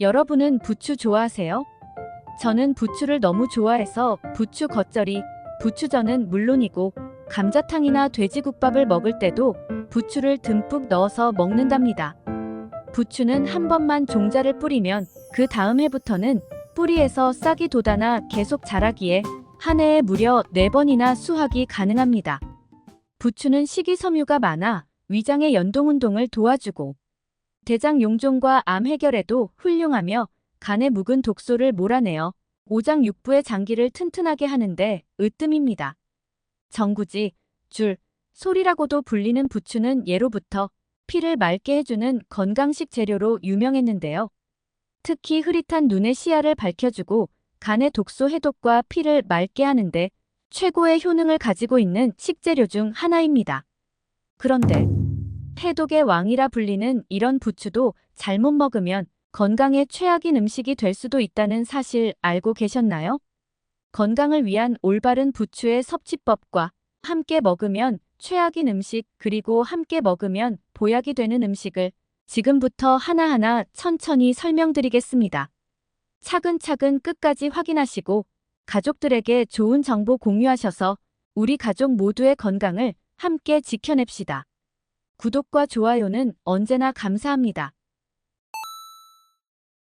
여러분은 부추 좋아하세요? 저는 부추를 너무 좋아해서 부추 겉절이, 부추전은 물론이고 감자탕이나 돼지국밥을 먹을 때도 부추를 듬뿍 넣어서 먹는답니다. 부추는 한 번만 종자를 뿌리면 그 다음 해부터는 뿌리에서 싹이 돋아나 계속 자라기에 한 해에 무려 4번이나 수확이 가능합니다. 부추는 식이섬유가 많아 위장의 연동운동을 도와주고 대장 용종과 암 해결에도 훌륭하며 간에 묵은 독소를 몰아내어 오장육부의 장기를 튼튼하게 하는데 으뜸입니다. 정구지, 줄, 소리라고도 불리는 부추는 예로부터 피를 맑게 해주는 건강식 재료로 유명했는데요. 특히 흐릿한 눈의 시야를 밝혀주고 간의 독소 해독과 피를 맑게 하는데 최고의 효능을 가지고 있는 식재료 중 하나입니다. 그런데 해독의 왕이라 불리는 이런 부추도 잘못 먹으면 건강에 최악인 음식이 될 수도 있다는 사실 알고 계셨나요? 건강을 위한 올바른 부추의 섭취법과 함께 먹으면 최악인 음식 그리고 함께 먹으면 보약이 되는 음식을 지금부터 하나하나 천천히 설명드리겠습니다. 차근차근 끝까지 확인하시고 가족들에게 좋은 정보 공유하셔서 우리 가족 모두의 건강을 함께 지켜냅시다. 구독과 좋아요는 언제나 감사합니다.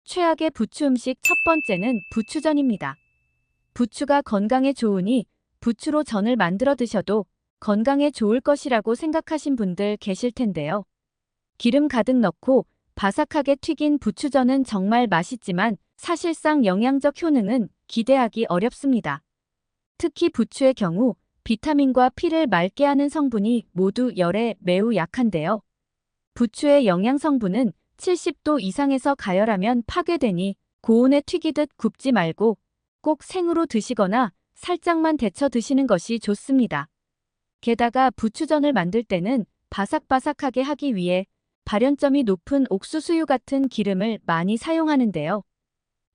최악의 부추 음식 첫 번째는 부추전입니다. 부추가 건강에 좋으니 부추로 전을 만들어 드셔도 건강에 좋을 것이라고 생각하신 분들 계실 텐데요. 기름 가득 넣고 바삭하게 튀긴 부추전은 정말 맛있지만 사실상 영양적 효능은 기대하기 어렵습니다. 특히 부추의 경우 비타민과 피를 맑게 하는 성분이 모두 열에 매우 약한데요. 부추의 영양 성분은 70도 이상에서 가열하면 파괴되니 고온에 튀기듯 굽지 말고 꼭 생으로 드시거나 살짝만 데쳐 드시는 것이 좋습니다. 게다가 부추전을 만들 때는 바삭바삭하게 하기 위해 발연점이 높은 옥수수유 같은 기름을 많이 사용하는데요.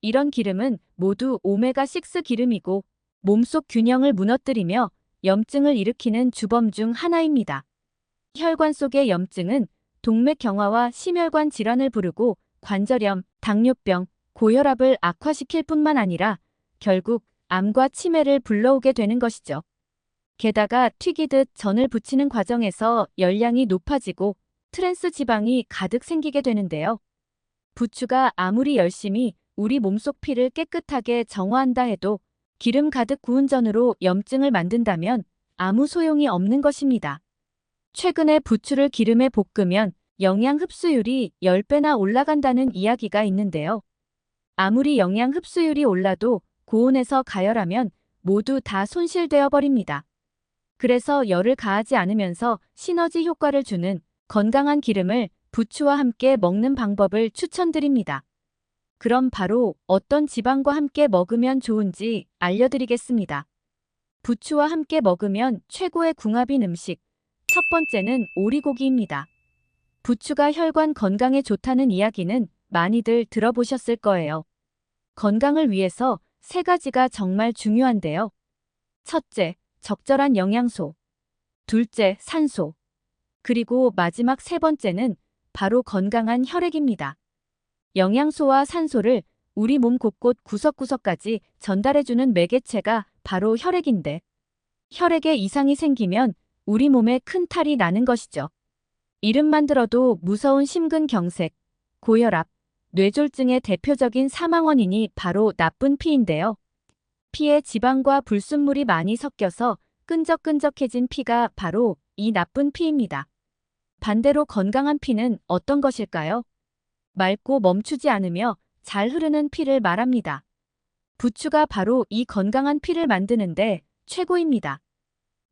이런 기름은 모두 오메가6 기름이고 몸속 균형을 무너뜨리며 염증을 일으키는 주범 중 하나입니다. 혈관 속의 염증은 동맥경화와 심혈관 질환을 부르고 관절염, 당뇨병, 고혈압을 악화시킬 뿐만 아니라 결국 암과 치매를 불러오게 되는 것이죠. 게다가 튀기듯 전을 부치는 과정에서 열량이 높아지고 트랜스 지방이 가득 생기게 되는데요. 부추가 아무리 열심히 우리 몸속 피를 깨끗하게 정화한다 해도 기름 가득 구운 전으로 염증을 만든다면 아무 소용이 없는 것입니다. 최근에 부추를 기름에 볶으면 영양 흡수율이 10배나 올라간다는 이야기가 있는데요. 아무리 영양 흡수율이 올라도 고온에서 가열하면 모두 다 손실되어 버립니다. 그래서 열을 가하지 않으면서 시너지 효과를 주는 건강한 기름을 부추와 함께 먹는 방법을 추천드립니다. 그럼 바로 어떤 지방과 함께 먹으면 좋은지 알려드리겠습니다. 부추와 함께 먹으면 최고의 궁합인 음식. 첫 번째는 오리고기입니다. 부추가 혈관 건강에 좋다는 이야기는 많이들 들어보셨을 거예요. 건강을 위해서 3가지가 정말 중요한데요. 첫째, 적절한 영양소. 둘째, 산소. 그리고 마지막 3번째는 바로 건강한 혈액입니다. 영양소와 산소를 우리 몸 곳곳 구석구석까지 전달해주는 매개체가 바로 혈액인데 혈액에 이상이 생기면 우리 몸에 큰 탈이 나는 것이죠. 이름만 들어도 무서운 심근경색, 고혈압, 뇌졸중의 대표적인 사망 원인이 바로 나쁜 피인데요. 피에 지방과 불순물이 많이 섞여서 끈적끈적해진 피가 바로 이 나쁜 피입니다. 반대로 건강한 피는 어떤 것일까요? 맑고 멈추지 않으며 잘 흐르는 피를 말합니다. 부추가 바로 이 건강한 피를 만드는데 최고입니다.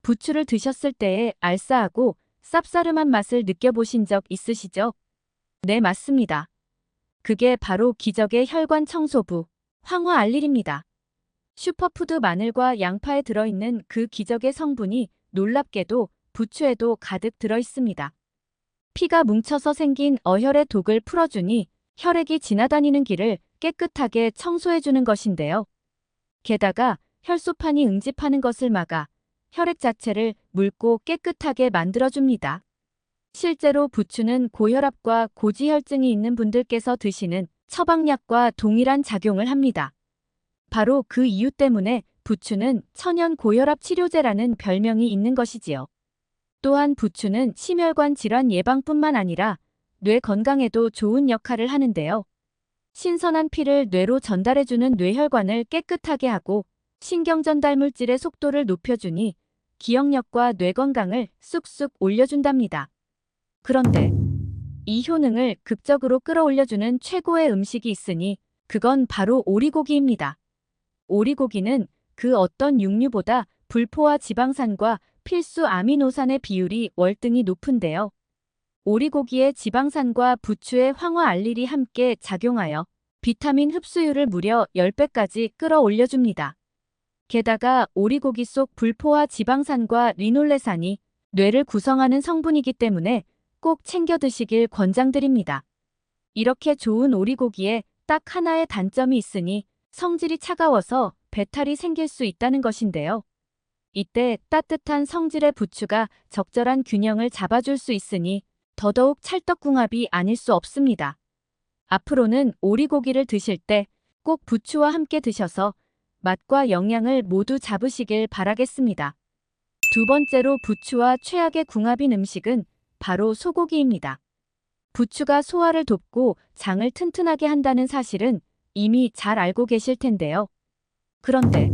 부추를 드셨을 때의 알싸하고 쌉싸름한 맛을 느껴보신 적 있으시죠? 네, 맞습니다. 그게 바로 기적의 혈관 청소부, 황화알릴입니다. 슈퍼푸드 마늘과 양파에 들어있는 그 기적의 성분이 놀랍게도 부추에도 가득 들어있습니다. 피가 뭉쳐서 생긴 어혈의 독을 풀어주니 혈액이 지나다니는 길을 깨끗하게 청소해주는 것인데요. 게다가 혈소판이 응집하는 것을 막아 혈액 자체를 묽고 깨끗하게 만들어줍니다. 실제로 부추는 고혈압과 고지혈증이 있는 분들께서 드시는 처방약과 동일한 작용을 합니다. 바로 그 이유 때문에 부추는 천연 고혈압 치료제라는 별명이 있는 것이지요. 또한 부추는 심혈관 질환 예방뿐만 아니라 뇌 건강에도 좋은 역할을 하는데요. 신선한 피를 뇌로 전달해주는 뇌혈관을 깨끗하게 하고 신경 전달 물질의 속도를 높여주니 기억력과 뇌 건강을 쑥쑥 올려준답니다. 그런데 이 효능을 극적으로 끌어올려주는 최고의 음식이 있으니 그건 바로 오리고기입니다. 오리고기는 그 어떤 육류보다 불포화 지방산과 필수 아미노산의 비율이 월등히 높은데요. 오리고기의 지방산과 부추의 황화알릴이 함께 작용하여 비타민 흡수율을 무려 10배까지 끌어올려줍니다. 게다가 오리고기 속 불포화 지방산과 리놀레산이 뇌를 구성하는 성분이기 때문에 꼭 챙겨 드시길 권장드립니다. 이렇게 좋은 오리고기에 딱 하나의 단점이 있으니 성질이 차가워서 배탈이 생길 수 있다는 것인데요. 이때 따뜻한 성질의 부추가 적절한 균형을 잡아줄 수 있으니 더더욱 찰떡궁합이 아닐 수 없습니다. 앞으로는 오리고기를 드실 때 꼭 부추와 함께 드셔서 맛과 영양을 모두 잡으시길 바라겠습니다. 두 번째로 부추와 최악의 궁합인 음식은 바로 소고기입니다. 부추가 소화를 돕고 장을 튼튼하게 한다는 사실은 이미 잘 알고 계실 텐데요. 그런데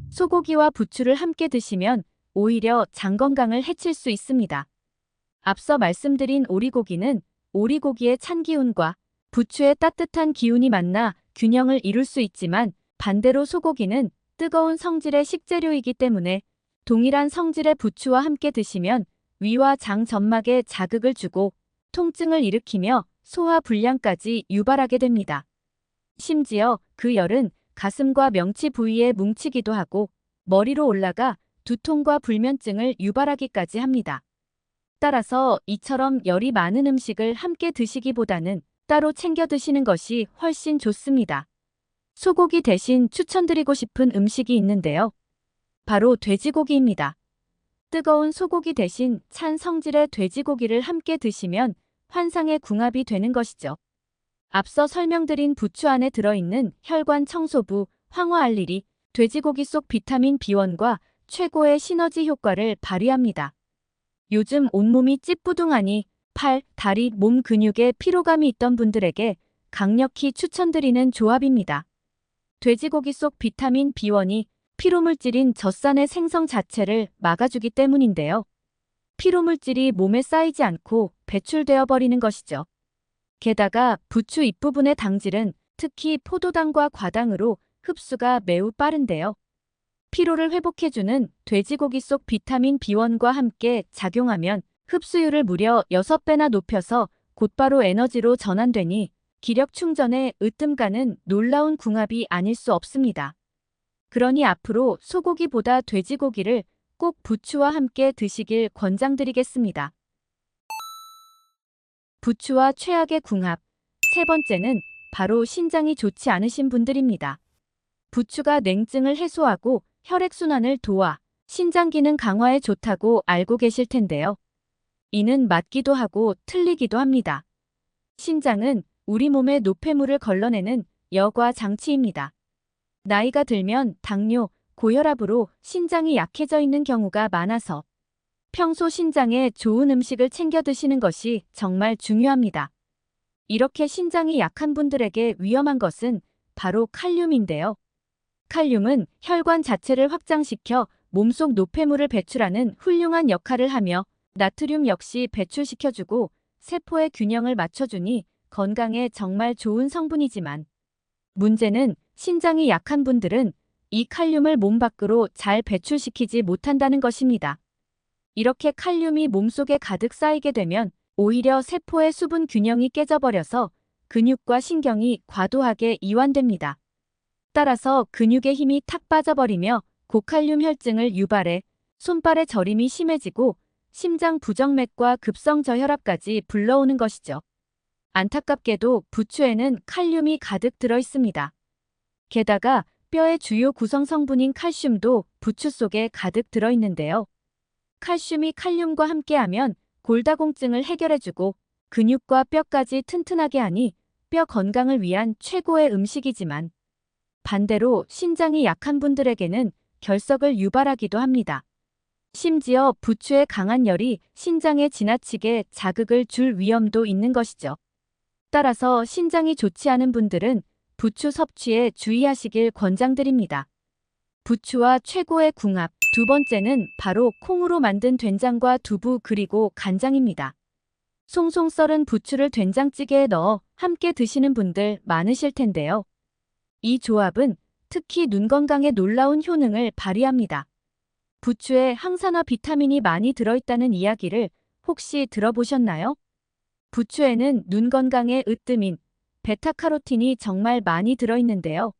소고기와 부추를 함께 드시면 오히려 장 건강을 해칠 수 있습니다. 앞서 말씀드린 오리고기는 오리고기의 찬 기운과 부추의 따뜻한 기운이 만나 균형을 이룰 수 있지만 반대로 소고기는 뜨거운 성질의 식재료이기 때문에 동일한 성질의 부추와 함께 드시면 위와 장 점막에 자극을 주고 통증을 일으키며 소화 불량까지 유발하게 됩니다. 심지어 그 열은 가슴과 명치 부위에 뭉치기도 하고 머리로 올라가 두통과 불면증을 유발하기까지 합니다. 따라서 이처럼 열이 많은 음식을 함께 드시기보다는 따로 챙겨 드시는 것이 훨씬 좋습니다. 소고기 대신 추천드리고 싶은 음식이 있는데요. 바로 돼지고기입니다. 뜨거운 소고기 대신 찬 성질의 돼지고기를 함께 드시면 환상의 궁합이 되는 것이죠. 앞서 설명드린 부추 안에 들어있는 혈관 청소부 황화알릴이 돼지고기 속 비타민 B1과 최고의 시너지 효과를 발휘합니다. 요즘 온몸이 찌뿌둥하니 팔, 다리, 몸 근육에 피로감이 있던 분들에게 강력히 추천드리는 조합입니다. 돼지고기 속 비타민 B1이 피로물질인 젖산의 생성 자체를 막아주기 때문인데요. 피로물질이 몸에 쌓이지 않고 배출되어 버리는 것이죠. 게다가 부추 잎부분의 당질은 특히 포도당과 과당으로 흡수가 매우 빠른데요. 피로를 회복해주는 돼지고기 속 비타민 B1과 함께 작용하면 흡수율을 무려 6배나 높여서 곧바로 에너지로 전환되니 기력 충전에 으뜸가는 놀라운 궁합이 아닐 수 없습니다. 그러니 앞으로 소고기보다 돼지고기를 꼭 부추와 함께 드시길 권장드리겠습니다. 부추와 최악의 궁합. 세 번째는 바로 신장이 좋지 않으신 분들입니다. 부추가 냉증을 해소하고 혈액순환을 도와 신장 기능 강화에 좋다고 알고 계실 텐데요. 이는 맞기도 하고 틀리기도 합니다. 신장은 우리 몸의 노폐물을 걸러내는 여과 장치입니다. 나이가 들면 당뇨, 고혈압으로 신장이 약해져 있는 경우가 많아서 평소 신장에 좋은 음식을 챙겨 드시는 것이 정말 중요합니다. 이렇게 신장이 약한 분들에게 위험한 것은 바로 칼륨인데요. 칼륨은 혈관 자체를 확장시켜 몸속 노폐물을 배출하는 훌륭한 역할을 하며 나트륨 역시 배출시켜주고 세포의 균형을 맞춰주니 건강에 정말 좋은 성분이지만 문제는 신장이 약한 분들은 이 칼륨을 몸 밖으로 잘 배출시키지 못한다는 것입니다. 이렇게 칼륨이 몸속에 가득 쌓이게 되면 오히려 세포의 수분 균형이 깨져버려서 근육과 신경이 과도하게 이완됩니다. 따라서 근육의 힘이 탁 빠져버리며 고칼륨 혈증을 유발해 손발의 저림이 심해지고 심장 부정맥과 급성 저혈압까지 불러오는 것이죠. 안타깝게도 부추에는 칼륨이 가득 들어 있습니다. 게다가 뼈의 주요 구성 성분인 칼슘도 부추 속에 가득 들어 있는데요. 칼슘이 칼륨과 함께하면 골다공증을 해결해주고 근육과 뼈까지 튼튼하게 하니 뼈 건강을 위한 최고의 음식이지만 반대로 신장이 약한 분들에게는 결석을 유발하기도 합니다. 심지어 부추의 강한 열이 신장에 지나치게 자극을 줄 위험도 있는 것이죠. 따라서 신장이 좋지 않은 분들은 부추 섭취에 주의하시길 권장드립니다. 부추와 최고의 궁합. 두 번째는 바로 콩으로 만든 된장과 두부 그리고 간장입니다. 송송 썰은 부추를 된장찌개에 넣어 함께 드시는 분들 많으실 텐데요. 이 조합은 특히 눈 건강에 놀라운 효능을 발휘합니다. 부추에 항산화 비타민이 많이 들어있다는 이야기를 혹시 들어보셨나요? 부추에는 눈 건강에 으뜸인 베타카로틴이 정말 많이 들어있는데요.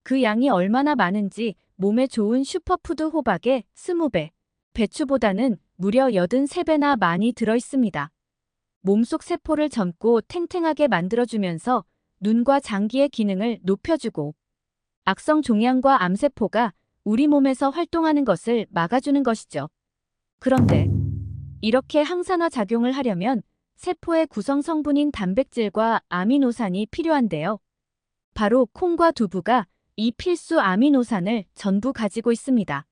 그 양이 얼마나 많은지 몸에 좋은 슈퍼푸드 호박의 20배, 배추보다는 무려 83배나 많이 들어있습니다. 몸속 세포를 젊고 탱탱하게 만들어주면서 눈과 장기의 기능을 높여주고 악성 종양과 암세포가 우리 몸에서 활동하는 것을 막아주는 것이죠. 그런데 이렇게 항산화 작용을 하려면 세포의 구성 성분인 단백질과 아미노산이 필요한데요. 바로 콩과 두부가 이 필수 아미노산을 전부 가지고 있습니다.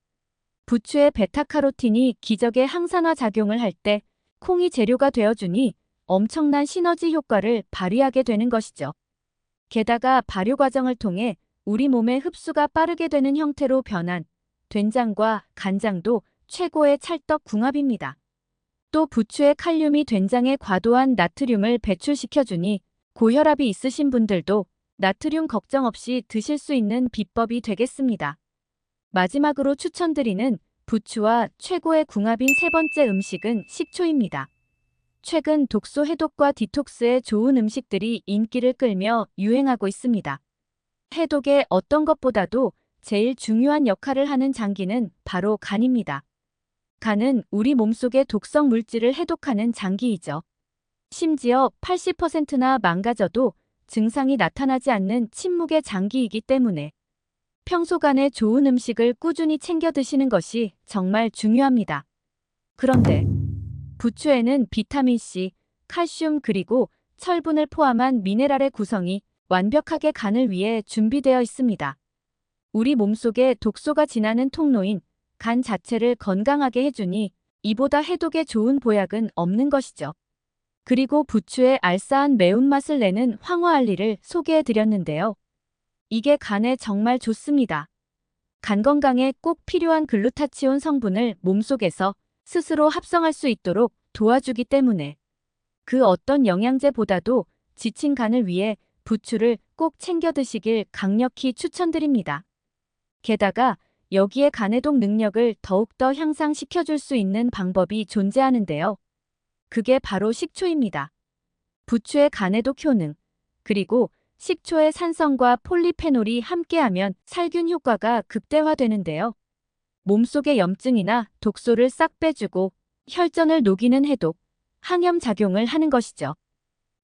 부추의 베타카로틴이 기적의 항산화 작용을 할 때 콩이 재료가 되어주니 엄청난 시너지 효과를 발휘하게 되는 것이죠. 게다가 발효 과정을 통해 우리 몸의 흡수가 빠르게 되는 형태로 변한 된장과 간장도 최고의 찰떡 궁합입니다. 또 부추의 칼륨이 된장에 과도한 나트륨을 배출시켜주니 고혈압이 있으신 분들도 나트륨 걱정 없이 드실 수 있는 비법이 되겠습니다. 마지막으로 추천드리는 부추와 최고의 궁합인 세 번째 음식은 식초입니다. 최근 독소 해독과 디톡스에 좋은 음식들이 인기를 끌며 유행하고 있습니다. 해독의 어떤 것보다도 제일 중요한 역할을 하는 장기는 바로 간입니다. 간은 우리 몸속의 독성 물질을 해독하는 장기이죠. 심지어 80%나 망가져도 증상이 나타나지 않는 침묵의 장기이기 때문에 평소 간에 좋은 음식을 꾸준히 챙겨 드시는 것이 정말 중요합니다. 그런데 부추에는 비타민C, 칼슘 그리고 철분을 포함한 미네랄의 구성이 완벽하게 간을 위해 준비되어 있습니다. 우리 몸속에 독소가 지나는 통로인 간 자체를 건강하게 해주니 이보다 해독에 좋은 보약은 없는 것이죠. 그리고 부추의 알싸한 매운맛을 내는 황화알리를 소개해드렸는데요. 이게 간에 정말 좋습니다. 간 건강에 꼭 필요한 글루타치온 성분을 몸속에서 스스로 합성할 수 있도록 도와주기 때문에 그 어떤 영양제보다도 지친 간을 위해 부추를 꼭 챙겨 드시길 강력히 추천드립니다. 게다가 여기에 간해독 능력을 더욱더 향상시켜줄 수 있는 방법이 존재하는데요. 그게 바로 식초입니다. 부추의 간해독 효능, 그리고 식초의 산성과 폴리페놀이 함께하면 살균 효과가 극대화되는데요. 몸속의 염증이나 독소를 싹 빼주고 혈전을 녹이는 해독, 항염 작용을 하는 것이죠.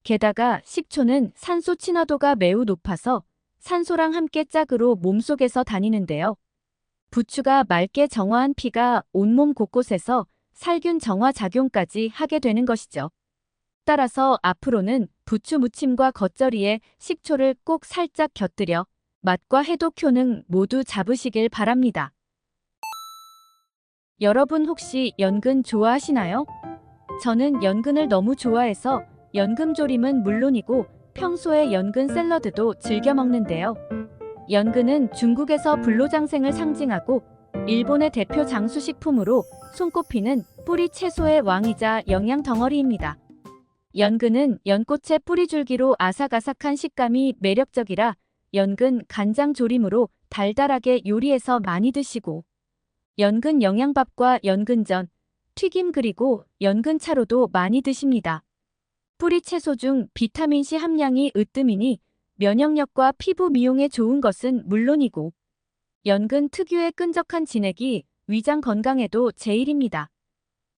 게다가 식초는 산소 친화도가 매우 높아서 산소랑 함께 짝으로 몸속에서 다니는데요. 부추가 맑게 정화한 피가 온몸 곳곳에서 살균 정화 작용까지 하게 되는 것이죠. 따라서 앞으로는 부추 무침과 겉절이에 식초를 꼭 살짝 곁들여 맛과 해독 효능 모두 잡으시길 바랍니다. 여러분 혹시 연근 좋아하시나요? 저는 연근을 너무 좋아해서 연금조림은 물론이고 평소에 연근 샐러드도 즐겨 먹는데요. 연근은 중국에서 불로장생을 상징하고 일본의 대표 장수식품으로 손꼽히는 뿌리 채소의 왕이자 영양 덩어리입니다. 연근은 연꽃의 뿌리줄기로 아삭아삭한 식감이 매력적이라 연근 간장 조림으로 달달하게 요리해서 많이 드시고 연근 영양밥과 연근전, 튀김 그리고 연근차로도 많이 드십니다. 뿌리 채소 중 비타민C 함량이 으뜸이니 면역력과 피부 미용에 좋은 것은 물론이고 연근 특유의 끈적한 진액이 위장 건강에도 제일입니다.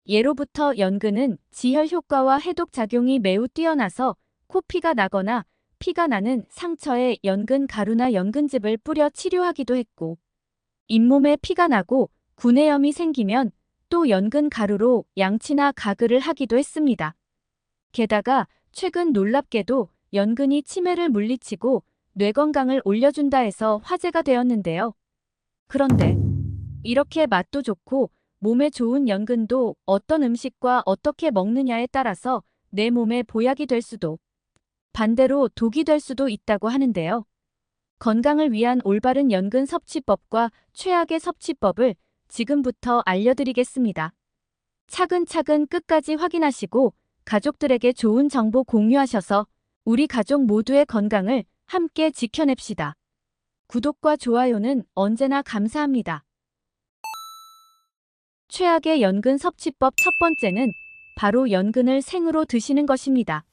예로부터 연근은 지혈 효과와 해독 작용이 매우 뛰어나서 코피가 나거나 피가 나는 상처에 연근 가루나 연근즙을 뿌려 치료하기도 했고 잇몸에 피가 나고 구내염이 생기면 또 연근 가루로 양치나 가글을 하기도 했습니다. 게다가 최근 놀랍게도 연근이 치매를 물리치고 뇌 건강을 올려준다 해서 화제가 되었는데요. 그런데 이렇게 맛도 좋고 몸에 좋은 연근도 어떤 음식과 어떻게 먹느냐에 따라서 내 몸에 보약이 될 수도 반대로 독이 될 수도 있다고 하는데요. 건강을 위한 올바른 연근 섭취법과 최악의 섭취법을 지금부터 알려드리겠습니다. 차근차근 끝까지 확인하시고 가족들에게 좋은 정보 공유하셔서 우리 가족 모두의 건강을 함께 지켜냅시다. 구독과 좋아요는 언제나 감사합니다. 최악의 연근 섭취법 첫 번째는 바로 연근을 생으로 드시는 것입니다.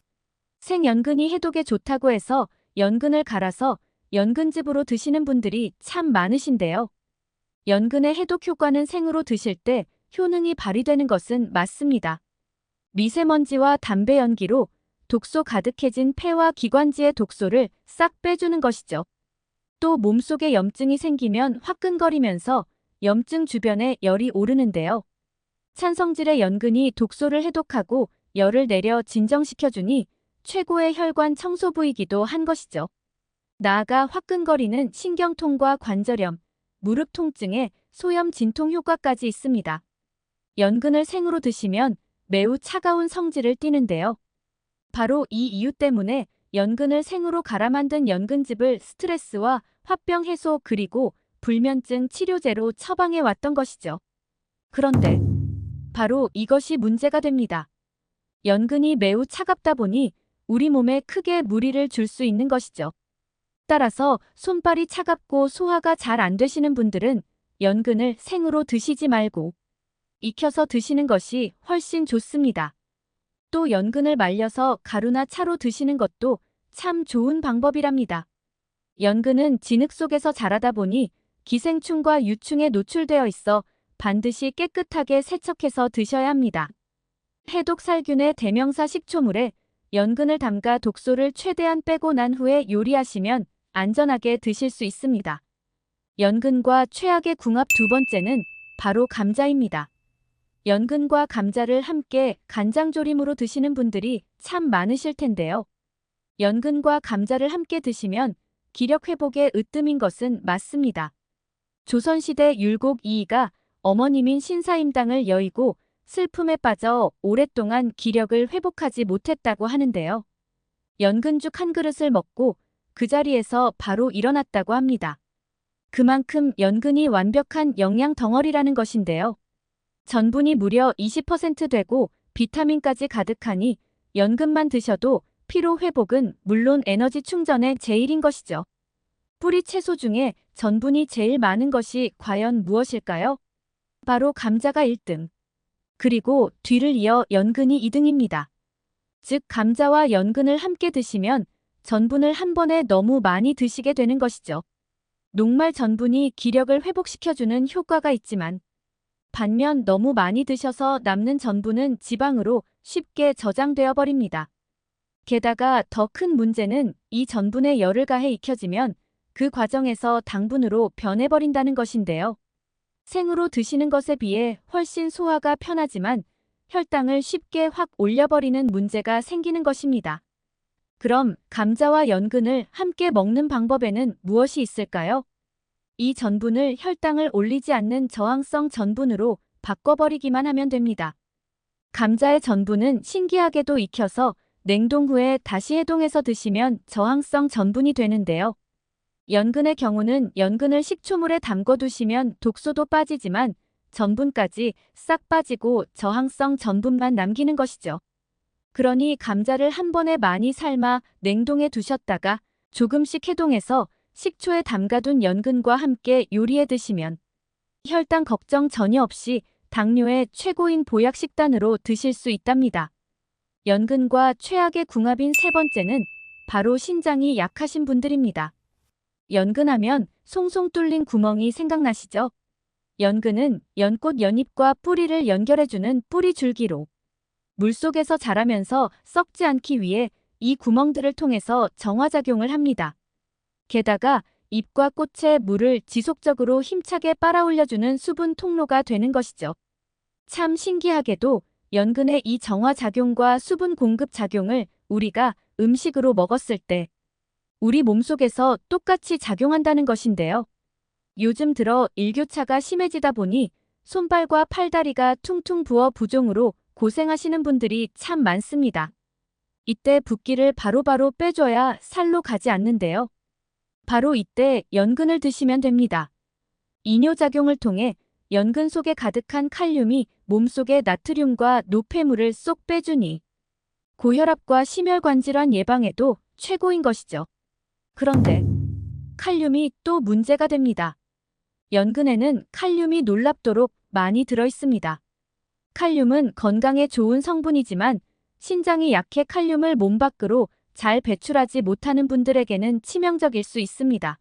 생연근이 해독에 좋다고 해서 연근을 갈아서 연근즙으로 드시는 분들이 참 많으신데요. 연근의 해독 효과는 생으로 드실 때 효능이 발휘되는 것은 맞습니다. 미세먼지와 담배 연기로 독소 가득해진 폐와 기관지의 독소를 싹 빼주는 것이죠. 또 몸속에 염증이 생기면 화끈거리면서 염증 주변에 열이 오르는데요. 찬성질의 연근이 독소를 해독하고 열을 내려 진정시켜주니 최고의 혈관 청소 부이기도 한 것이죠. 나아가 화끈거리는 신경통과 관절염, 무릎 통증에 소염 진통 효과까지 있습니다. 연근을 생으로 드시면 매우 차가운 성질을 띠는데요. 바로 이 이유 때문에 연근을 생으로 갈아 만든 연근즙을 스트레스와 화병 해소 그리고 불면증 치료제로 처방해 왔던 것이죠. 그런데 바로 이것이 문제가 됩니다. 연근이 매우 차갑다 보니 우리 몸에 크게 무리를 줄 수 있는 것이죠. 따라서 손발이 차갑고 소화가 잘 안 되시는 분들은 연근을 생으로 드시지 말고 익혀서 드시는 것이 훨씬 좋습니다. 또 연근을 말려서 가루나 차로 드시는 것도 참 좋은 방법이랍니다. 연근은 진흙 속에서 자라다 보니 기생충과 유충에 노출되어 있어 반드시 깨끗하게 세척해서 드셔야 합니다. 해독 살균의 대명사 식초물에 연근을 담가 독소를 최대한 빼고 난 후에 요리하시면 안전하게 드실 수 있습니다. 연근과 최악의 궁합 두 번째는 바로 감자입니다. 연근과 감자를 함께 간장조림으로 드시는 분들이 참 많으실 텐데요. 연근과 감자를 함께 드시면 기력 회복에 으뜸인 것은 맞습니다. 조선시대 율곡 이이가 어머님인 신사임당을 여의고 슬픔에 빠져 오랫동안 기력을 회복하지 못했다고 하는데요. 연근죽 한 그릇을 먹고 그 자리에서 바로 일어났다고 합니다. 그만큼 연근이 완벽한 영양 덩어리라는 것인데요. 전분이 무려 20% 되고 비타민까지 가득하니 연근만 드셔도 피로 회복은 물론 에너지 충전에 제일인 것이죠. 뿌리 채소 중에 전분이 제일 많은 것이 과연 무엇일까요? 바로 감자가 1등. 그리고 뒤를 이어 연근이 2등입니다. 즉 감자와 연근을 함께 드시면 전분을 한 번에 너무 많이 드시게 되는 것이죠. 녹말 전분이 기력을 회복시켜주는 효과가 있지만 반면 너무 많이 드셔서 남는 전분은 지방으로 쉽게 저장되어 버립니다. 게다가 더 큰 문제는 이 전분에 열을 가해 익혀지면 그 과정에서 당분으로 변해버린다는 것인데요. 생으로 드시는 것에 비해 훨씬 소화가 편하지만 혈당을 쉽게 확 올려버리는 문제가 생기는 것입니다. 그럼 감자와 연근을 함께 먹는 방법에는 무엇이 있을까요? 이 전분을 혈당을 올리지 않는 저항성 전분으로 바꿔버리기만 하면 됩니다. 감자의 전분은 신기하게도 익혀서 냉동 후에 다시 해동해서 드시면 저항성 전분이 되는데요. 연근의 경우는 연근을 식초물에 담궈두시면 독소도 빠지지만 전분까지 싹 빠지고 저항성 전분만 남기는 것이죠. 그러니 감자를 한 번에 많이 삶아 냉동해 두셨다가 조금씩 해동해서 식초에 담가둔 연근과 함께 요리해 드시면 혈당 걱정 전혀 없이 당뇨의 최고인 보약 식단으로 드실 수 있답니다. 연근과 최악의 궁합인 세 번째는 바로 신장이 약하신 분들입니다. 연근하면 송송 뚫린 구멍이 생각나시죠? 연근은 연꽃 연잎과 뿌리를 연결해주는 뿌리 줄기로 물속에서 자라면서 썩지 않기 위해 이 구멍들을 통해서 정화작용을 합니다. 게다가 잎과 꽃의 물을 지속적으로 힘차게 빨아올려주는 수분 통로가 되는 것이죠. 참 신기하게도 연근의 이 정화작용과 수분 공급 작용을 우리가 음식으로 먹었을 때 우리 몸속에서 똑같이 작용한다는 것인데요. 요즘 들어 일교차가 심해지다 보니 손발과 팔다리가 퉁퉁 부어 부종으로 고생하시는 분들이 참 많습니다. 이때 붓기를 바로바로 빼줘야 살로 가지 않는데요. 바로 이때 연근을 드시면 됩니다. 이뇨작용을 통해 연근 속에 가득한 칼륨이 몸속의 나트륨과 노폐물을 쏙 빼주니 고혈압과 심혈관 질환 예방에도 최고인 것이죠. 그런데 칼륨이 또 문제가 됩니다. 연근에는 칼륨이 놀랍도록 많이 들어있습니다. 칼륨은 건강에 좋은 성분이지만 신장이 약해 칼륨을 몸 밖으로 잘 배출하지 못하는 분들에게는 치명적일 수 있습니다.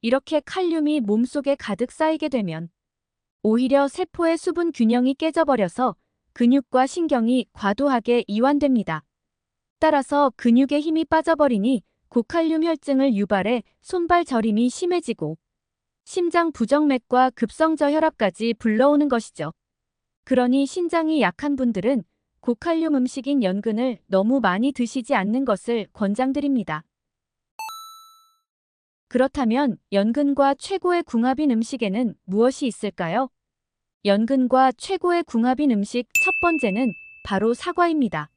이렇게 칼륨이 몸속에 가득 쌓이게 되면 오히려 세포의 수분 균형이 깨져버려서 근육과 신경이 과도하게 이완됩니다. 따라서 근육에 힘이 빠져버리니 고칼륨 혈증을 유발해 손발 저림이 심해지고 심장 부정맥과 급성저혈압까지 불러오는 것이죠. 그러니 신장이 약한 분들은 고칼륨 음식인 연근을 너무 많이 드시지 않는 것을 권장드립니다. 그렇다면 연근과 최고의 궁합인 음식에는 무엇이 있을까요? 연근과 최고의 궁합인 음식 첫 번째는 바로 사과입니다.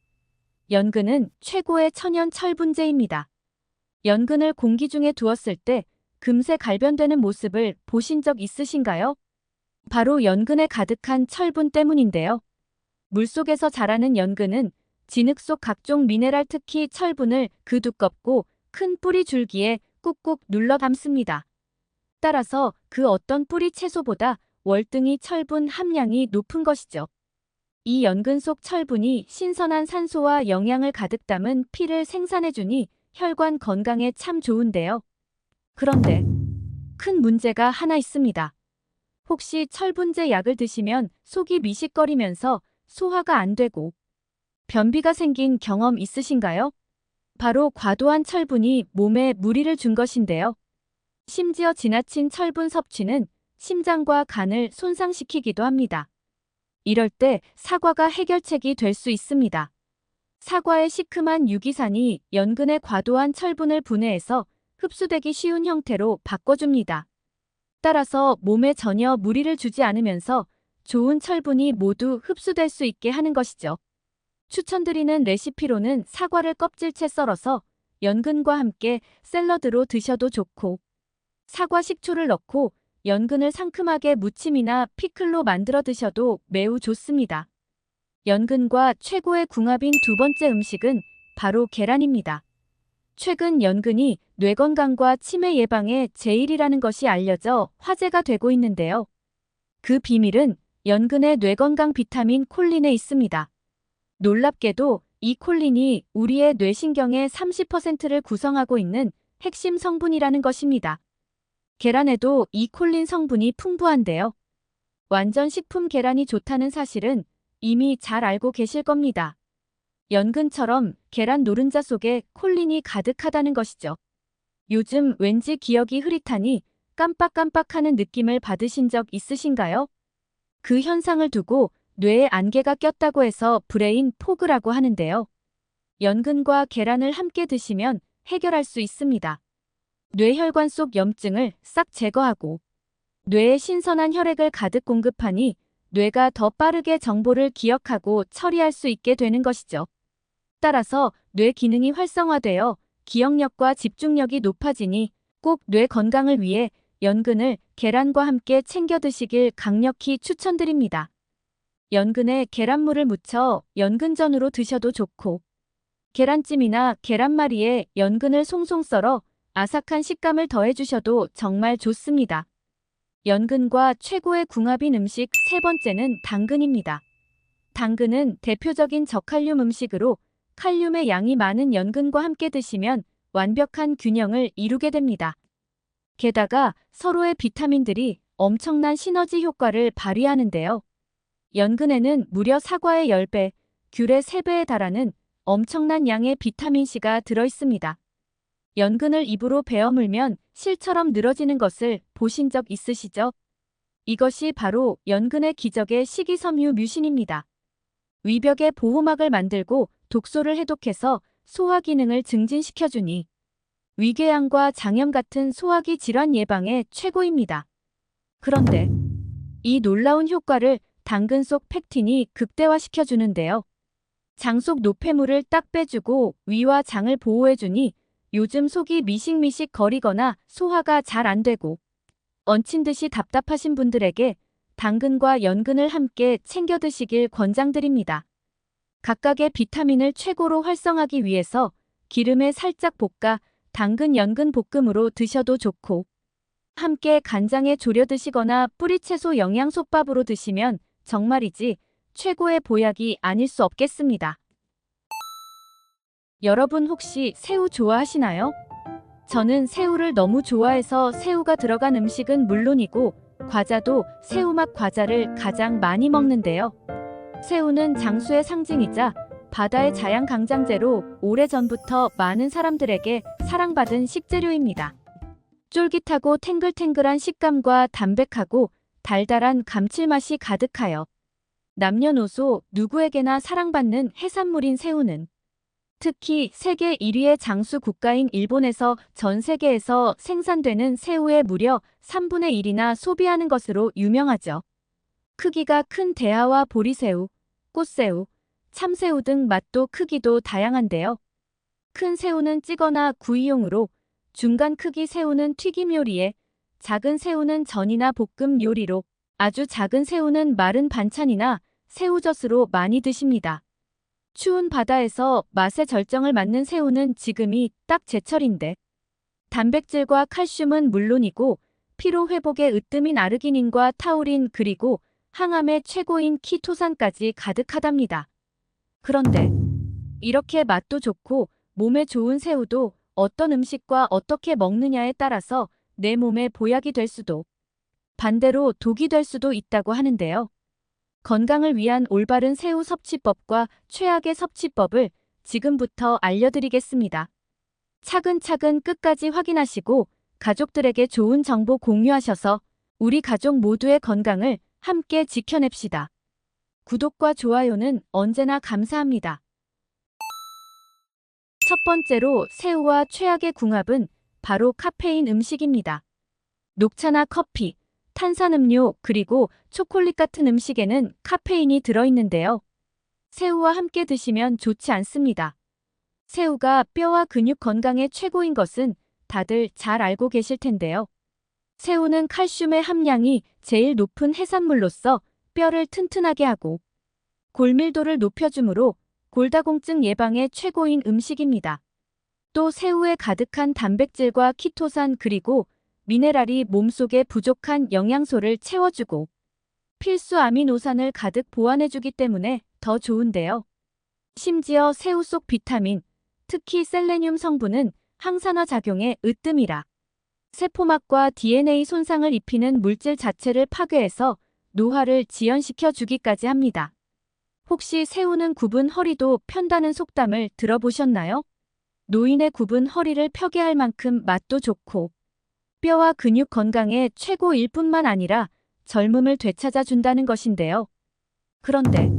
연근은 최고의 천연 철분제입니다. 연근을 공기 중에 두었을 때 금세 갈변되는 모습을 보신 적 있으신가요? 바로 연근에 가득한 철분 때문인데요. 물속에서 자라는 연근은 진흙 속 각종 미네랄 특히 철분을 그 두껍고 큰 뿌리 줄기에 꾹꾹 눌러 담습니다. 따라서 그 어떤 뿌리 채소보다 월등히 철분 함량이 높은 것이죠. 이 연근 속 철분이 신선한 산소와 영양을 가득 담은 피를 생산해주니 혈관 건강에 참 좋은데요. 그런데 큰 문제가 하나 있습니다. 혹시 철분제 약을 드시면 속이 미식거리면서 소화가 안 되고 변비가 생긴 경험 있으신가요? 바로 과도한 철분이 몸에 무리를 준 것인데요. 심지어 지나친 철분 섭취는 심장과 간을 손상시키기도 합니다. 이럴 때 사과가 해결책이 될 수 있습니다. 사과의 시큼한 유기산이 연근의 과도한 철분을 분해해서 흡수되기 쉬운 형태로 바꿔줍니다. 따라서 몸에 전혀 무리를 주지 않으면서 좋은 철분이 모두 흡수될 수 있게 하는 것이죠. 추천드리는 레시피로는 사과를 껍질째 썰어서 연근과 함께 샐러드로 드셔도 좋고 사과 식초를 넣고 연근을 상큼하게 무침이나 피클로 만들어 드셔도 매우 좋습니다. 연근과 최고의 궁합인 두 번째 음식은 바로 계란입니다. 최근 연근이 뇌 건강과 치매 예방에 제일이라는 것이 알려져 화제가 되고 있는데요. 그 비밀은 연근의 뇌 건강 비타민 콜린에 있습니다. 놀랍게도 이 콜린이 우리의 뇌신경의 30%를 구성하고 있는 핵심 성분이라는 것입니다. 계란에도 이 콜린 성분이 풍부한데요. 완전 식품 계란이 좋다는 사실은 이미 잘 알고 계실 겁니다. 연근처럼 계란 노른자 속에 콜린이 가득하다는 것이죠. 요즘 왠지 기억이 흐릿하니 깜빡깜빡하는 느낌을 받으신 적 있으신가요? 그 현상을 두고 뇌에 안개가 꼈다고 해서 브레인 포그라고 하는데요. 연근과 계란을 함께 드시면 해결할 수 있습니다. 뇌혈관 속 염증을 싹 제거하고 뇌에 신선한 혈액을 가득 공급하니 뇌가 더 빠르게 정보를 기억하고 처리할 수 있게 되는 것이죠. 따라서 뇌 기능이 활성화되어 기억력과 집중력이 높아지니 꼭 뇌 건강을 위해 연근을 계란과 함께 챙겨 드시길 강력히 추천드립니다. 연근에 계란물을 묻혀 연근전으로 드셔도 좋고 계란찜이나 계란말이에 연근을 송송 썰어 아삭한 식감을 더해주셔도 정말 좋습니다. 연근과 최고의 궁합인 음식 세 번째는 당근입니다. 당근은 대표적인 저칼륨 음식으로 칼륨의 양이 많은 연근과 함께 드시면 완벽한 균형을 이루게 됩니다. 게다가 서로의 비타민들이 엄청난 시너지 효과를 발휘하는데요. 연근에는 무려 사과의 10배, 귤의 3배에 달하는 엄청난 양의 비타민C가 들어있습니다. 연근을 입으로 베어 물면 실처럼 늘어지는 것을 보신 적 있으시죠? 이것이 바로 연근의 기적의 식이섬유 뮤신입니다. 위벽에 보호막을 만들고 독소를 해독해서 소화 기능을 증진시켜주니 위궤양과 장염 같은 소화기 질환 예방에 최고입니다. 그런데 이 놀라운 효과를 당근 속 팩틴이 극대화시켜주는데요. 장 속 노폐물을 딱 빼주고 위와 장을 보호해주니 요즘 속이 미식미식 거리거나 소화가 잘 안 되고 얹힌 듯이 답답하신 분들에게 당근과 연근을 함께 챙겨 드시길 권장드립니다. 각각의 비타민을 최고로 활성하기 위해서 기름에 살짝 볶아 당근 연근 볶음으로 드셔도 좋고 함께 간장에 졸여 드시거나 뿌리채소 영양솥밥으로 드시면 정말이지 최고의 보약이 아닐 수 없겠습니다. 여러분 혹시 새우 좋아하시나요? 저는 새우를 너무 좋아해서 새우가 들어간 음식은 물론이고 과자도 새우맛 과자를 가장 많이 먹는데요. 새우는 장수의 상징이자 바다의 자양강장제로 오래전부터 많은 사람들에게 사랑받은 식재료입니다. 쫄깃하고 탱글탱글한 식감과 담백하고 달달한 감칠맛이 가득하여 남녀노소 누구에게나 사랑받는 해산물인 새우는 특히 세계 1위의 장수 국가인 일본에서 전 세계에서 생산되는 새우의 무려 3분의 1이나 소비하는 것으로 유명하죠. 크기가 큰 대하와 보리새우, 꽃새우, 참새우 등 맛도 크기도 다양한데요. 큰 새우는 찌거나 구이용으로, 중간 크기 새우는 튀김 요리에, 작은 새우는 전이나 볶음 요리로, 아주 작은 새우는 마른 반찬이나 새우젓으로 많이 드십니다. 추운 바다에서 맛의 절정을 맞는 새우는 지금이 딱 제철인데 단백질과 칼슘은 물론이고 피로 회복에 으뜸인 아르기닌과 타우린 그리고 항암의 최고인 키토산까지 가득하답니다. 그런데 이렇게 맛도 좋고 몸에 좋은 새우도 어떤 음식과 어떻게 먹느냐에 따라서 내 몸에 보약이 될 수도 반대로 독이 될 수도 있다고 하는데요. 건강을 위한 올바른 새우 섭취법과 최악의 섭취법을 지금부터 알려드리겠습니다. 차근차근 끝까지 확인하시고 가족들에게 좋은 정보 공유하셔서 우리 가족 모두의 건강을 함께 지켜냅시다. 구독과 좋아요는 언제나 감사합니다. 첫 번째로 새우와 최악의 궁합은 바로 카페인 음식입니다. 녹차나 커피, 탄산음료 그리고 초콜릿 같은 음식에는 카페인이 들어있는데요. 새우와 함께 드시면 좋지 않습니다. 새우가 뼈와 근육 건강에 최고인 것은 다들 잘 알고 계실 텐데요. 새우는 칼슘의 함량이 제일 높은 해산물로서 뼈를 튼튼하게 하고 골밀도를 높여주므로 골다공증 예방에 최고인 음식입니다. 또 새우에 가득한 단백질과 키토산 그리고 미네랄이 몸속에 부족한 영양소를 채워주고 필수 아미노산을 가득 보완해주기 때문에 더 좋은데요. 심지어 새우 속 비타민, 특히 셀레늄 성분은 항산화 작용에 으뜸이라 세포막과 DNA 손상을 입히는 물질 자체를 파괴해서 노화를 지연시켜 주기까지 합니다. 혹시 새우는 굽은 허리도 편다는 속담을 들어보셨나요? 노인의 굽은 허리를 펴게 할 만큼 맛도 좋고 뼈와 근육 건강에 최고일 뿐만 아니라 젊음을 되찾아 준다는 것인데요. 그런데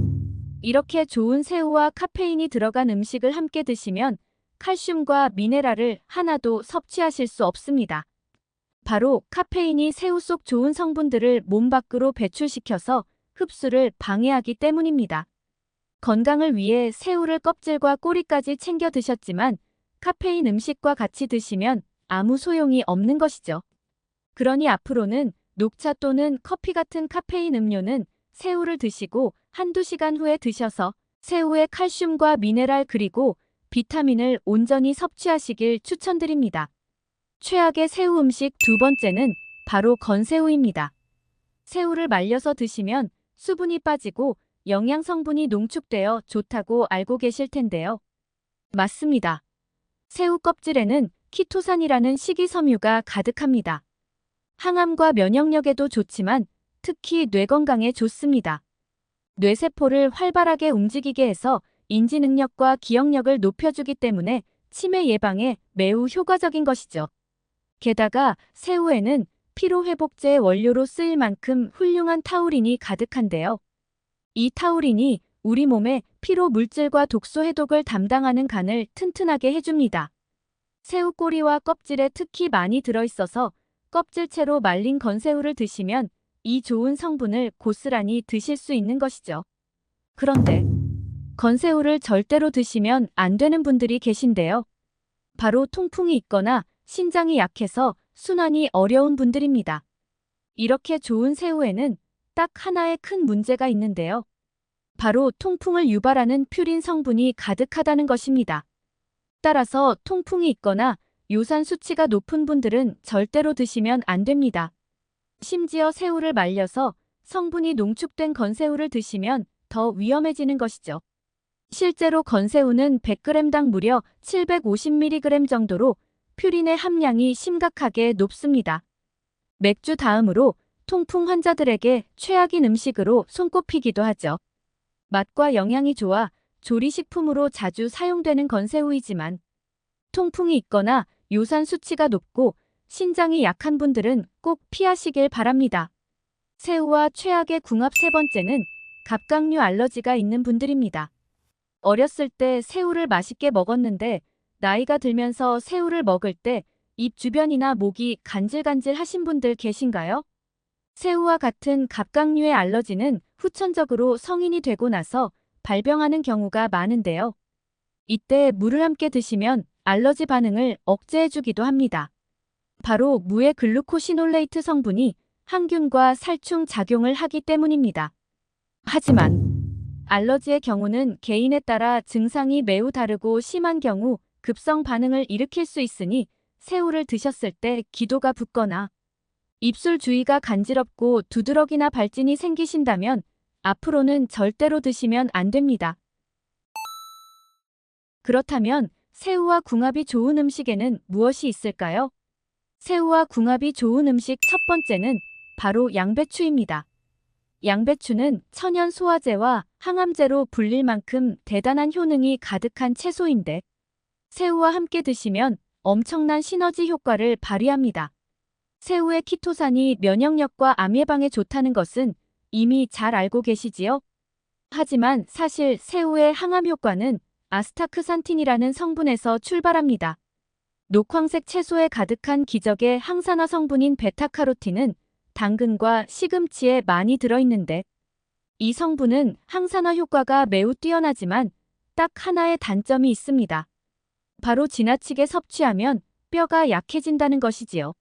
이렇게 좋은 새우와 카페인이 들어간 음식을 함께 드시면 칼슘과 미네랄을 하나도 섭취하실 수 없습니다. 바로 카페인이 새우 속 좋은 성분들을 몸 밖으로 배출시켜서 흡수를 방해하기 때문입니다. 건강을 위해 새우를 껍질과 꼬리까지 챙겨 드셨지만 카페인 음식과 같이 드시면 아무 소용이 없는 것이죠. 그러니 앞으로는 녹차 또는 커피 같은 카페인 음료는 새우를 드시고 한두 시간 후에 드셔서 새우의 칼슘과 미네랄 그리고 비타민을 온전히 섭취하시길 추천드립니다. 최악의 새우 음식 두 번째는 바로 건새우입니다. 새우를 말려서 드시면 수분이 빠지고 영양 성분이 농축되어 좋다고 알고 계실 텐데요. 맞습니다. 새우 껍질에는 키토산이라는 식이섬유가 가득합니다. 항암과 면역력에도 좋지만 특히 뇌 건강에 좋습니다. 뇌세포를 활발하게 움직이게 해서 인지 능력과 기억력을 높여주기 때문에 치매 예방에 매우 효과적인 것이죠. 게다가 새우에는 피로회복제의 원료로 쓰일 만큼 훌륭한 타우린이 가득한데요. 이 타우린이 우리 몸의 피로 물질과 독소 해독을 담당하는 간을 튼튼하게 해줍니다. 새우 꼬리와 껍질에 특히 많이 들어있어서 껍질채로 말린 건새우를 드시면 이 좋은 성분을 고스란히 드실 수 있는 것이죠. 그런데 건새우를 절대로 드시면 안 되는 분들이 계신데요. 바로 통풍이 있거나 신장이 약해서 순환이 어려운 분들입니다. 이렇게 좋은 새우에는 딱 하나의 큰 문제가 있는데요. 바로 통풍을 유발하는 퓨린 성분이 가득하다는 것입니다. 따라서 통풍이 있거나 요산 수치가 높은 분들은 절대로 드시면 안 됩니다. 심지어 새우를 말려서 성분이 농축된 건새우를 드시면 더 위험해지는 것이죠. 실제로 건새우는 100g당 무려 750mg 정도로 퓨린의 함량이 심각하게 높습니다. 맥주 다음으로 통풍 환자들에게 최악인 음식으로 손꼽히기도 하죠. 맛과 영양이 좋아 조리식품으로 자주 사용되는 건새우이지만 통풍이 있거나 요산 수치가 높고 신장이 약한 분들은 꼭 피하시길 바랍니다. 새우와 최악의 궁합 세 번째는 갑각류 알러지가 있는 분들입니다. 어렸을 때 새우를 맛있게 먹었는데 나이가 들면서 새우를 먹을 때 입 주변이나 목이 간질간질 하신 분들 계신가요? 새우와 같은 갑각류의 알러지는 후천적으로 성인이 되고 나서 발병하는 경우가 많은데요. 이때 물을 함께 드시면 알러지 반응을 억제해주기도 합니다. 바로 무의 글루코시놀레이트 성분이 항균과 살충 작용을 하기 때문입니다. 하지만 알러지의 경우는 개인에 따라 증상이 매우 다르고 심한 경우 급성 반응을 일으킬 수 있으니 새우를 드셨을 때 기도가 붓거나 입술 주위가 간지럽고 두드러기나 발진이 생기신다면 앞으로는 절대로 드시면 안 됩니다. 그렇다면 새우와 궁합이 좋은 음식에는 무엇이 있을까요? 새우와 궁합이 좋은 음식 첫 번째는 바로 양배추입니다. 양배추는 천연 소화제와 항암제로 불릴 만큼 대단한 효능이 가득한 채소인데 새우와 함께 드시면 엄청난 시너지 효과를 발휘합니다. 새우의 키토산이 면역력과 암 예방에 좋다는 것은 이미 잘 알고 계시지요? 하지만 사실 새우의 항암 효과는 아스타크산틴이라는 성분에서 출발합니다. 녹황색 채소에 가득한 기적의 항산화 성분인 베타카로틴은 당근과 시금치에 많이 들어있는데 이 성분은 항산화 효과가 매우 뛰어나지만 딱 하나의 단점이 있습니다. 바로 지나치게 섭취하면 뼈가 약해진다는 것이지요.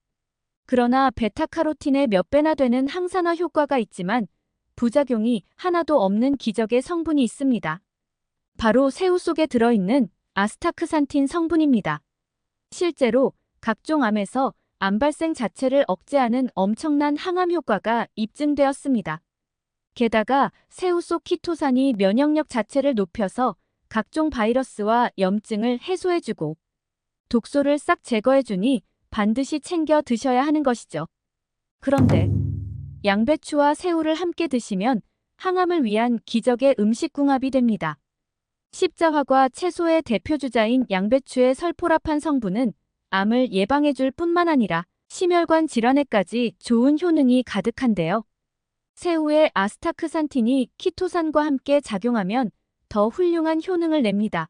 그러나 베타카로틴의 몇 배나 되는 항산화 효과가 있지만 부작용이 하나도 없는 기적의 성분이 있습니다. 바로 새우 속에 들어있는 아스타크산틴 성분입니다. 실제로 각종 암에서 암 발생 자체를 억제하는 엄청난 항암 효과가 입증되었습니다. 게다가 새우 속 키토산이 면역력 자체를 높여서 각종 바이러스와 염증을 해소해주고 독소를 싹 제거해주니 반드시 챙겨 드셔야 하는 것이죠. 그런데 양배추와 새우를 함께 드시면 항암을 위한 기적의 음식 궁합이 됩니다. 십자화과 채소의 대표주자인 양배추의 설포라판 성분은 암을 예방해줄 뿐만 아니라 심혈관 질환에까지 좋은 효능이 가득한데요. 새우의 아스타크산틴이 키토산과 함께 작용하면 더 훌륭한 효능을 냅니다.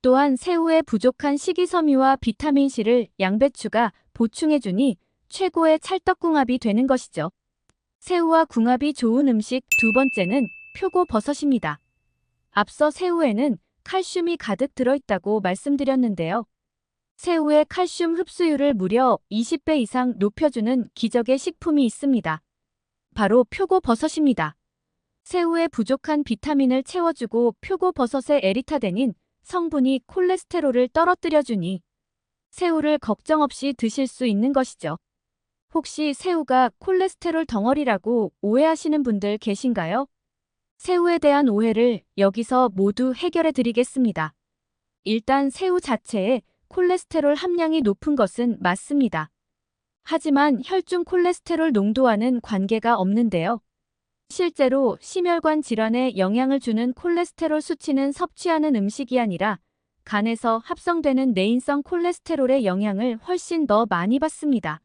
또한 새우의 부족한 식이섬유와 비타민C를 양배추가 보충해주니 최고의 찰떡궁합이 되는 것이죠. 새우와 궁합이 좋은 음식 두 번째는 표고버섯입니다. 앞서 새우에는 칼슘이 가득 들어있다고 말씀드렸는데요. 새우의 칼슘 흡수율을 무려 20배 이상 높여주는 기적의 식품이 있습니다. 바로 표고버섯입니다. 새우의 부족한 비타민을 채워주고 표고버섯의 에리타데닌 성분이 콜레스테롤을 떨어뜨려주니 새우를 걱정 없이 드실 수 있는 것이죠. 혹시 새우가 콜레스테롤 덩어리라고 오해하시는 분들 계신가요? 새우에 대한 오해를 여기서 모두 해결해 드리겠습니다. 일단 새우 자체에 콜레스테롤 함량이 높은 것은 맞습니다. 하지만 혈중 콜레스테롤 농도와는 관계가 없는데요. 실제로 심혈관 질환에 영향을 주는 콜레스테롤 수치는 섭취하는 음식이 아니라 간에서 합성되는 내인성 콜레스테롤의 영향을 훨씬 더 많이 받습니다.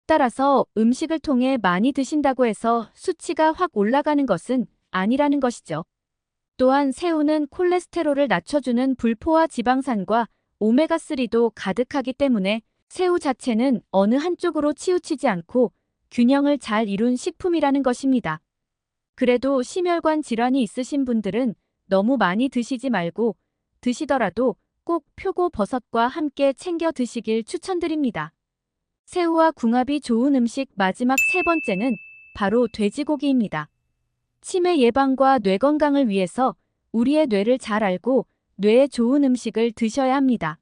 따라서 음식을 통해 많이 드신다고 해서 수치가 확 올라가는 것은 아니라는 것이죠. 또한 새우는 콜레스테롤을 낮춰주는 불포화 지방산과 오메가3도 가득하기 때문에 새우 자체는 어느 한쪽으로 치우치지 않고 균형을 잘 이룬 식품이라는 것입니다. 그래도 심혈관 질환이 있으신 분들은 너무 많이 드시지 말고 드시더라도 꼭 표고버섯과 함께 챙겨 드시길 추천드립니다. 새우와 궁합이 좋은 음식 마지막 세 번째는 바로 돼지고기입니다. 치매 예방과 뇌 건강을 위해서 우리의 뇌를 잘 알고 뇌에 좋은 음식을 드셔야 합니다.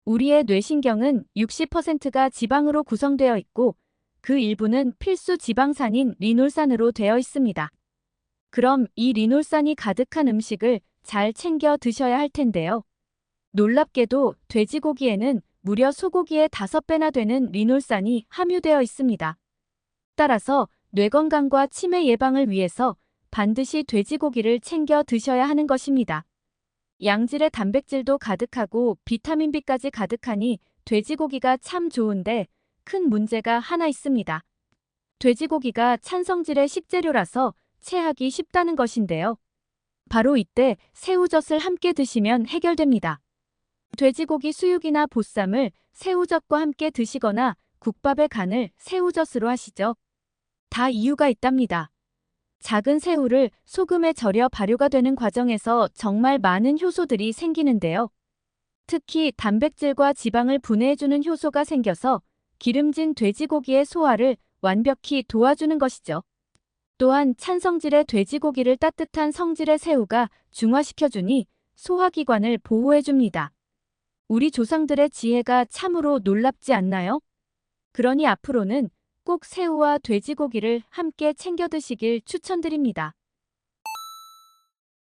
우리의 뇌신경은 60%가 지방으로 구성되어 있고 그 일부는 필수 지방산인 리놀산으로 되어 있습니다. 그럼 이 리놀산이 가득한 음식을 잘 챙겨 드셔야 할 텐데요. 놀랍게도 돼지고기에는 무려 소고기의 5배나 되는 리놀산이 함유되어 있습니다. 따라서 뇌 건강과 치매 예방을 위해서 반드시 돼지고기를 챙겨 드셔야 하는 것입니다. 양질의 단백질도 가득하고 비타민 B까지 가득하니 돼지고기가 참 좋은데 큰 문제가 하나 있습니다. 돼지고기가 찬성질의 식재료라서 체하기 쉽다는 것인데요. 바로 이때 새우젓을 함께 드시면 해결됩니다. 돼지고기 수육이나 보쌈을 새우젓과 함께 드시거나 국밥의 간을 새우젓으로 하시죠. 다 이유가 있답니다. 작은 새우를 소금에 절여 발효가 되는 과정에서 정말 많은 효소들이 생기는데요. 특히 단백질과 지방을 분해해주는 효소가 생겨서 기름진 돼지고기의 소화를 완벽히 도와주는 것이죠. 또한 찬성질의 돼지고기를 따뜻한 성질의 새우가 중화시켜주니 소화기관을 보호해줍니다. 우리 조상들의 지혜가 참으로 놀랍지 않나요? 그러니 앞으로는 꼭 새우와 돼지고기를 함께 챙겨 드시길 추천드립니다.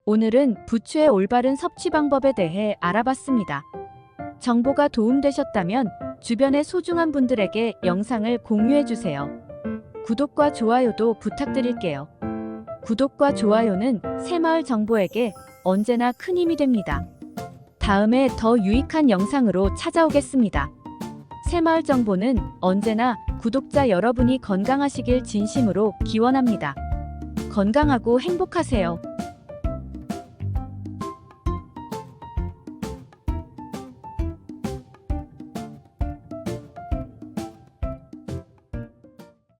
오늘은 부추의 올바른 섭취 방법에 대해 알아봤습니다. 정보가 도움되셨다면 주변의 소중한 분들에게 영상을 공유해주세요. 구독과 좋아요도 부탁드릴게요. 구독과 좋아요는 새마을 정보에게 언제나 큰 힘이 됩니다. 다음에 더 유익한 영상으로 찾아오겠습니다. 새마을 정보는 언제나 구독자 여러분이 건강하시길 진심으로 기원합니다. 건강하고 행복하세요.